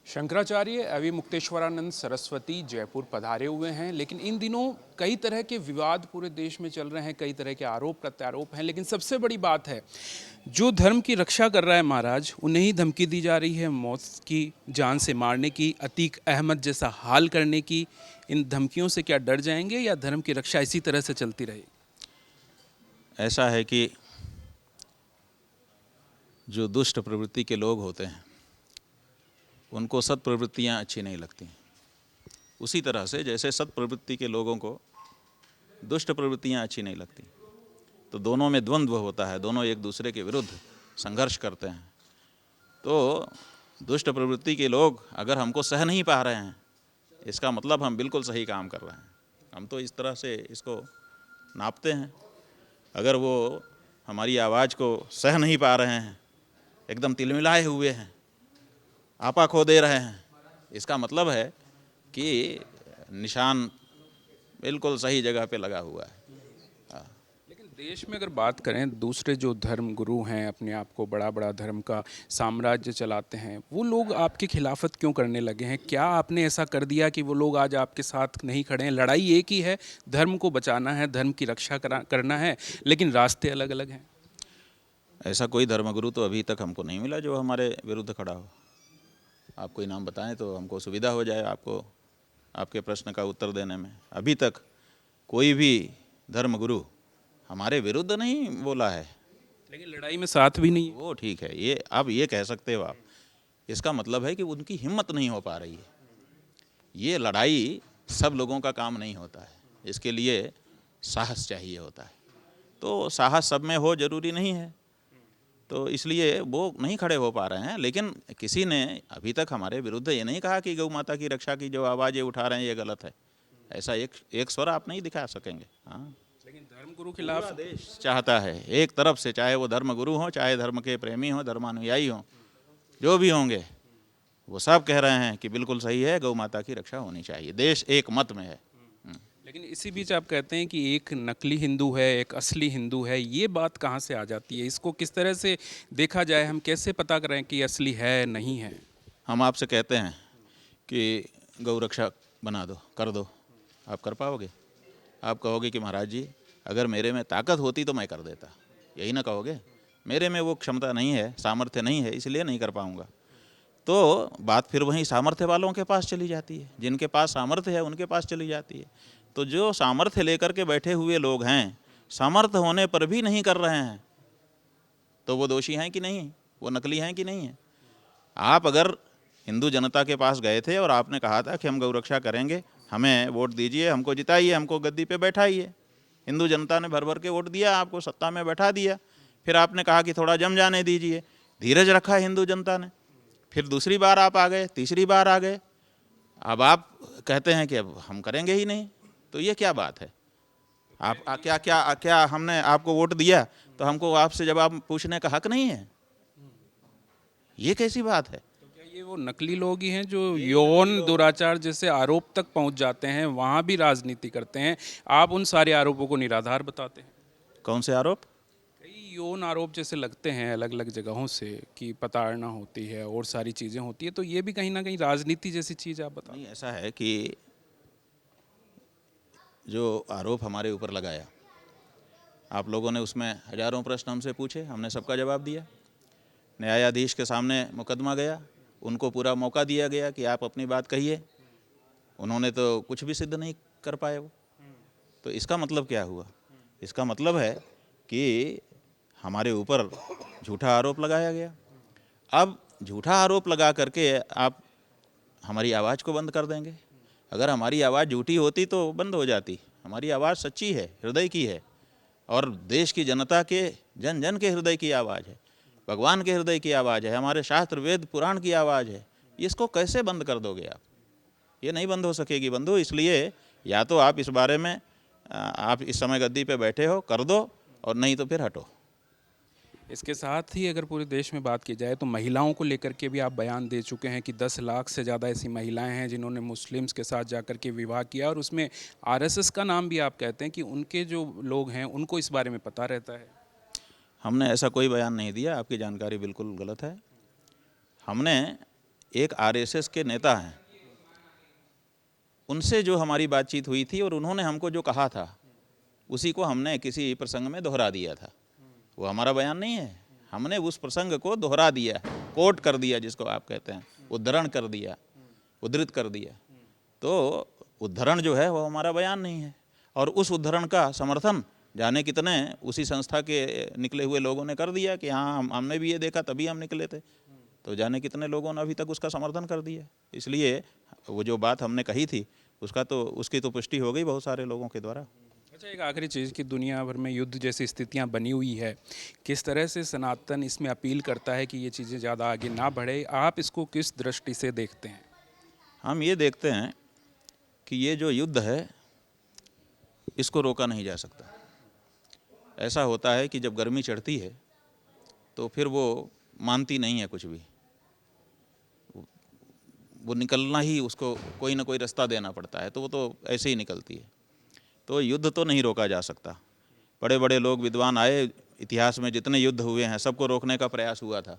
शंकराचार्य अवि मुक्तेश्वरानंद सरस्वती जयपुर पधारे हुए हैं, लेकिन इन दिनों कई तरह के विवाद पूरे देश में चल रहे हैं, कई तरह के आरोप प्रत्यारोप हैं। लेकिन सबसे बड़ी बात है, जो धर्म की रक्षा कर रहा है महाराज, उन्हें ही धमकी दी जा रही है मौत की, जान से मारने की, अतीक अहमद जैसा हाल करने की। इन धमकियों से क्या डर जाएंगे या धर्म की रक्षा इसी तरह से चलती रहेगी? ऐसा है कि जो दुष्ट प्रवृत्ति के लोग होते हैं उनको सत् प्रवृत्तियाँ अच्छी नहीं लगती। उसी तरह से जैसे सत् प्रवृत्ति के लोगों को दुष्ट प्रवृत्तियाँ अच्छी नहीं लगती, तो दोनों में द्वंद्व होता है, दोनों एक दूसरे के विरुद्ध संघर्ष करते हैं। तो दुष्ट प्रवृत्ति के लोग अगर हमको सह नहीं पा रहे हैं, इसका मतलब हम बिल्कुल सही काम कर रहे हैं। हम तो इस तरह से इसको नापते हैं। अगर वो हमारी आवाज़ को सह नहीं पा रहे हैं, एकदम तिलमिलाए हुए हैं, आपा खो दे रहे हैं, इसका मतलब है कि निशान बिल्कुल सही जगह पे लगा हुआ है। लेकिन देश में अगर बात करें, दूसरे जो धर्म गुरु हैं, अपने आप को बड़ा बड़ा धर्म का साम्राज्य चलाते हैं, वो लोग आपकी खिलाफत क्यों करने लगे हैं? क्या आपने ऐसा कर दिया कि वो लोग आज आपके साथ नहीं खड़े हैं? लड़ाई एक ही है, धर्म को बचाना है, धर्म की रक्षा करना है, लेकिन रास्ते अलग अलग हैं। ऐसा कोई धर्मगुरु तो अभी तक हमको नहीं मिला जो हमारे विरुद्ध खड़ा हो। आप कोई नाम बताएं तो हमको सुविधा हो जाए आपको आपके प्रश्न का उत्तर देने में। अभी तक कोई भी धर्मगुरु हमारे विरुद्ध नहीं बोला है। लेकिन लड़ाई में साथ भी नहीं है। वो ठीक है, ये अब ये कह सकते हो आप, इसका मतलब है कि उनकी हिम्मत नहीं हो पा रही है। ये लड़ाई सब लोगों का काम नहीं होता है, इसके लिए साहस चाहिए होता है। तो साहस सब में हो जरूरी नहीं है, तो इसलिए वो नहीं खड़े हो पा रहे हैं। लेकिन किसी ने अभी तक हमारे विरुद्ध ये नहीं कहा कि गौ माता की रक्षा की जो आवाज़ ये उठा रहे हैं ये गलत है। ऐसा एक स्वर आप नहीं दिखा सकेंगे। हाँ, लेकिन धर्मगुरु खिलाफ पूरा देश चाहता है एक तरफ से, चाहे वो धर्मगुरु हों, चाहे धर्म के प्रेमी हों, धर्मानुयायी हों, जो भी होंगे, वो सब कह रहे हैं कि बिल्कुल सही है, गौ माता की रक्षा होनी चाहिए। देश एक मत में है। लेकिन इसी बीच आप कहते हैं कि एक नकली हिंदू है, एक असली हिंदू है। ये बात कहाँ से आ जाती है? इसको किस तरह से देखा जाए? हम कैसे पता करें कि असली है नहीं है? हम आपसे कहते हैं कि गौ रक्षा बना दो, कर दो, आप कर पाओगे? आप कहोगे कि महाराज जी अगर मेरे में ताकत होती तो मैं कर देता, यही ना कहोगे? मेरे में वो क्षमता नहीं है, सामर्थ्य नहीं है, इसलिए नहीं कर पाऊँगा। तो बात फिर वहीं सामर्थ्य वालों के पास चली जाती है। जिनके पास सामर्थ्य है उनके पास चली जाती है। तो जो सामर्थ्य लेकर के बैठे हुए लोग हैं, सामर्थ्य होने पर भी नहीं कर रहे हैं, तो वो दोषी हैं कि नहीं, वो नकली हैं कि नहीं है? आप अगर हिंदू जनता के पास गए थे और आपने कहा था कि हम गौ रक्षा करेंगे, हमें वोट दीजिए, हमको जिताइए, हमको गद्दी पे बैठाइए, हिंदू जनता ने भर भर के वोट दिया, आपको सत्ता में बैठा दिया। फिर आपने कहा कि थोड़ा जम जाने दीजिए, धीरज रखा हिंदू जनता ने। फिर दूसरी बार आप आ गए, तीसरी बार आ गए, अब आप कहते हैं कि अब हम करेंगे ही नहीं। तो ये क्या बात है? आप क्या क्या क्या हमने आपको वोट दिया तो हमको आपसे जवाब पूछने का हक नहीं है? ये कैसी बात है? तो क्या ये वो नकली लोग ही हैं जो यौन दुराचार जैसे आरोप तक पहुंच जाते हैं, वहां भी राजनीति करते हैं? आप उन सारे आरोपों को निराधार बताते हैं। कौन से आरोप? कई यौन आरोप जैसे लगते हैं अलग अलग जगहों से कि प्रताड़ना होती है और सारी चीज़ें होती है, तो ये भी कहीं ना कहीं राजनीति जैसी चीज़ आप बताते नहीं, ऐसा है कि जो आरोप हमारे ऊपर लगाया, आप लोगों ने उसमें हजारों प्रश्न हमसे पूछे, हमने सबका जवाब दिया। न्यायाधीश के सामने मुकदमा गया, उनको पूरा मौका दिया गया कि आप अपनी बात कहिए, उन्होंने तो कुछ भी सिद्ध नहीं कर पाए वो। तो इसका मतलब क्या हुआ? इसका मतलब है कि हमारे ऊपर झूठा आरोप लगाया गया। अब झूठा आरोप लगा करके आप हमारी आवाज़ को बंद कर देंगे? अगर हमारी आवाज़ झूठी होती तो बंद हो जाती। हमारी आवाज़ सच्ची है, हृदय की है, और देश की जनता के, जन जन के हृदय की आवाज़ है, भगवान के हृदय की आवाज़ है, हमारे शास्त्र वेद पुराण की आवाज़ है। इसको कैसे बंद कर दोगे आप? ये नहीं बंद हो सकेगी बंधु। इसलिए या तो आप इस बारे में, आप इस समय गद्दी पे बैठे हो, कर दो, और नहीं तो फिर हटो। इसके साथ ही अगर पूरे देश में बात की जाए तो महिलाओं को लेकर के भी आप बयान दे चुके हैं कि 10 लाख से ज़्यादा ऐसी महिलाएं हैं जिन्होंने मुस्लिम्स के साथ जाकर के विवाह किया, और उसमें आरएसएस का नाम भी आप कहते हैं कि उनके जो लोग हैं उनको इस बारे में पता रहता है। हमने ऐसा कोई बयान नहीं दिया, आपकी जानकारी बिल्कुल गलत है। हमने एक आरएसएस के नेता हैं, उनसे जो हमारी बातचीत हुई थी और उन्होंने हमको जो कहा था उसी को हमने किसी प्रसंग में दोहरा दिया था। वो हमारा बयान नहीं है, हमने उस प्रसंग को दोहरा दिया, कोट कर दिया, जिसको आप कहते हैं, उद्धरण कर दिया, उद्धृत कर दिया। तो उद्धरण जो है वो हमारा बयान नहीं है, और उस उद्धरण का समर्थन जाने कितने उसी संस्था के निकले हुए लोगों ने कर दिया कि हाँ हमने भी ये देखा तभी हम निकले थे। तो जाने कितने लोगों ने अभी तक उसका समर्थन कर दिया। इसलिए वो जो बात हमने कही थी उसकी तो पुष्टि हो गई बहुत सारे लोगों के द्वारा। अच्छा, एक आखिरी चीज़ कि दुनिया भर में युद्ध जैसी स्थितियां बनी हुई है, किस तरह से सनातन इसमें अपील करता है कि ये चीज़ें ज़्यादा आगे ना बढ़े, आप इसको किस दृष्टि से देखते हैं? हम ये देखते हैं कि ये जो युद्ध है इसको रोका नहीं जा सकता। ऐसा होता है कि जब गर्मी चढ़ती है तो फिर वो मानती नहीं है कुछ भी, वो निकलना ही, उसको कोई ना कोई रास्ता देना पड़ता है, तो वो तो ऐसे ही निकलती है। तो युद्ध तो नहीं रोका जा सकता। बड़े बड़े लोग विद्वान आए, इतिहास में जितने युद्ध हुए हैं सबको रोकने का प्रयास हुआ था,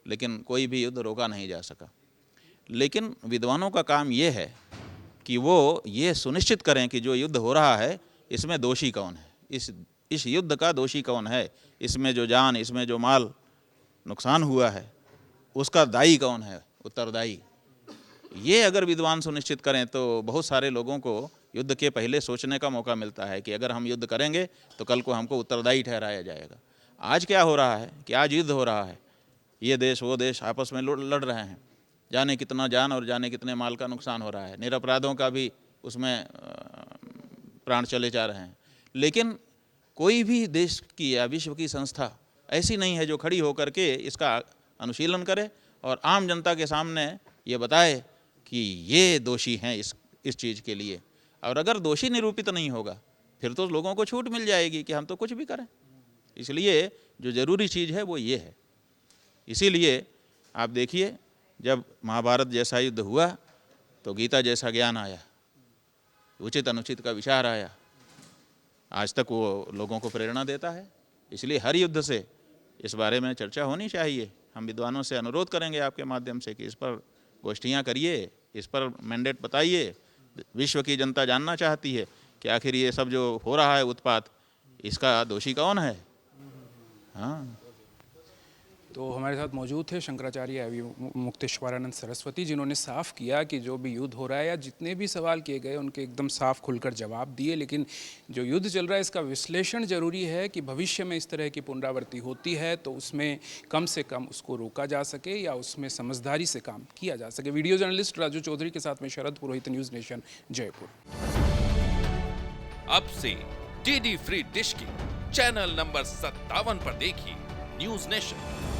लेकिन कोई भी युद्ध रोका नहीं जा सका। लेकिन विद्वानों का काम ये है कि वो ये सुनिश्चित करें कि जो युद्ध हो रहा है इसमें दोषी कौन है, इस युद्ध का दोषी कौन है, इसमें जो जान, इसमें जो माल नुकसान हुआ है उसका दायी कौन है, उत्तरदायी। ये अगर विद्वान सुनिश्चित करें तो बहुत सारे लोगों को युद्ध के पहले सोचने का मौका मिलता है कि अगर हम युद्ध करेंगे तो कल को हमको उत्तरदायी ठहराया जाएगा। आज क्या हो रहा है कि आज युद्ध हो रहा है, ये देश वो देश आपस में लड़ रहे हैं, जाने कितना जान और जाने कितने माल का नुकसान हो रहा है, निरपराधों का भी उसमें प्राण चले जा रहे हैं। लेकिन कोई भी देश की या विश्व की संस्था ऐसी नहीं है जो खड़ी होकर के इसका अनुशीलन करे और आम जनता के सामने ये बताए कि ये दोषी हैं इस चीज़ के लिए। और अगर दोषी निरूपित नहीं होगा फिर तो लोगों को छूट मिल जाएगी कि हम तो कुछ भी करें। इसलिए जो ज़रूरी चीज़ है वो ये है। इसीलिए आप देखिए, जब महाभारत जैसा युद्ध हुआ तो गीता जैसा ज्ञान आया, उचित अनुचित का विचार आया, आज तक वो लोगों को प्रेरणा देता है। इसलिए हर युद्ध से इस बारे में चर्चा होनी चाहिए। हम विद्वानों से अनुरोध करेंगे आपके माध्यम से कि इस पर गोष्ठियाँ करिए, इस पर मैंडेट बताइए। विश्व की जनता जानना चाहती है कि आखिर ये सब जो हो रहा है उत्पात, इसका दोषी कौन है। हाँ, तो हमारे साथ मौजूद थे शंकराचार्य एवं मुक्तेश्वरानंद सरस्वती, जिन्होंने साफ किया कि जो भी युद्ध हो रहा है या जितने भी सवाल किए गए उनके एकदम साफ खुलकर जवाब दिए। लेकिन जो युद्ध चल रहा है इसका विश्लेषण जरूरी है कि भविष्य में इस तरह की पुनरावृत्ति होती है तो उसमें कम से कम उसको रोका जा सके या उसमें समझदारी से काम किया जा सके। वीडियो जर्नलिस्ट राजू चौधरी के साथ में शरद पुरोहित, न्यूज़ नेशन, जयपुर। अब से डीडी फ्री डिश की चैनल नंबर 57 पर देखिए न्यूज़ नेशन।